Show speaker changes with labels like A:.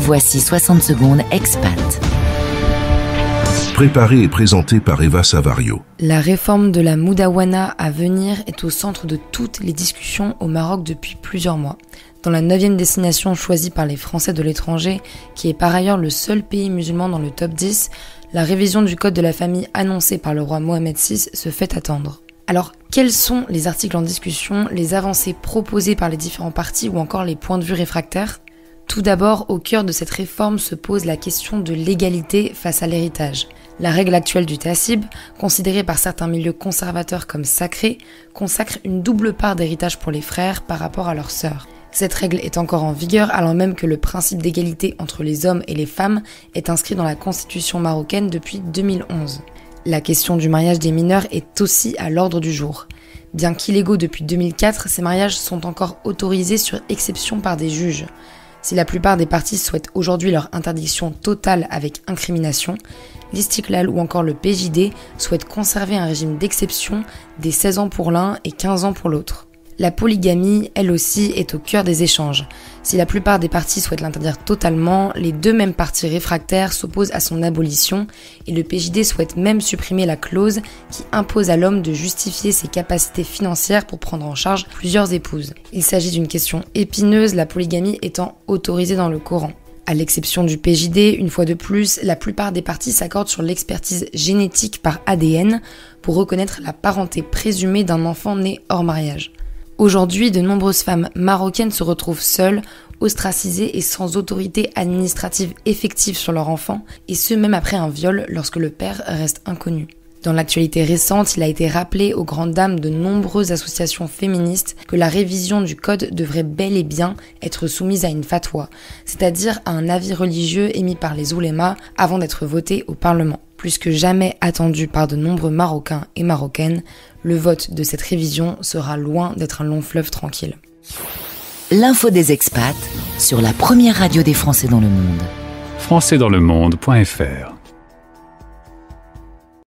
A: Voici 60 secondes expat.
B: Préparé et présenté par Eva Savario.
C: La réforme de la Moudawana à venir est au centre de toutes les discussions au Maroc depuis plusieurs mois. Dans la 9e destination choisie par les Français de l'étranger, qui est par ailleurs le seul pays musulman dans le top 10, la révision du code de la famille annoncée par le roi Mohamed VI se fait attendre. Alors, quels sont les articles en discussion, les avancées proposées par les différents partis ou encore les points de vue réfractaires ? Tout d'abord, au cœur de cette réforme se pose la question de l'égalité face à l'héritage. La règle actuelle du tassib, considérée par certains milieux conservateurs comme sacrée, consacre une double part d'héritage pour les frères par rapport à leurs sœurs. Cette règle est encore en vigueur alors même que le principe d'égalité entre les hommes et les femmes est inscrit dans la constitution marocaine depuis 2011. La question du mariage des mineurs est aussi à l'ordre du jour. Bien qu'illégaux depuis 2004, ces mariages sont encore autorisés sur exception par des juges. Si la plupart des partis souhaitent aujourd'hui leur interdiction totale avec incrimination, l'Istiklal ou encore le PJD souhaitent conserver un régime d'exception des 16 ans pour l'un et 15 ans pour l'autre. La polygamie, elle aussi, est au cœur des échanges. Si la plupart des partis souhaitent l'interdire totalement, les deux mêmes partis réfractaires s'opposent à son abolition et le PJD souhaite même supprimer la clause qui impose à l'homme de justifier ses capacités financières pour prendre en charge plusieurs épouses. Il s'agit d'une question épineuse, la polygamie étant autorisée dans le Coran. À l'exception du PJD, une fois de plus, la plupart des partis s'accordent sur l'expertise génétique par ADN pour reconnaître la parenté présumée d'un enfant né hors mariage. Aujourd'hui, de nombreuses femmes marocaines se retrouvent seules, ostracisées et sans autorité administrative effective sur leur enfant, et ce même après un viol lorsque le père reste inconnu. Dans l'actualité récente, il a été rappelé aux grandes dames de nombreuses associations féministes que la révision du code devrait bel et bien être soumise à une fatwa, c'est-à-dire à un avis religieux émis par les oulémas avant d'être voté au Parlement. Plus que jamais attendu par de nombreux Marocains et Marocaines, le vote de cette révision sera loin d'être un long fleuve tranquille.
A: L'info des expats sur la première radio des Français dans le monde.
D: Françaisdanslemonde.fr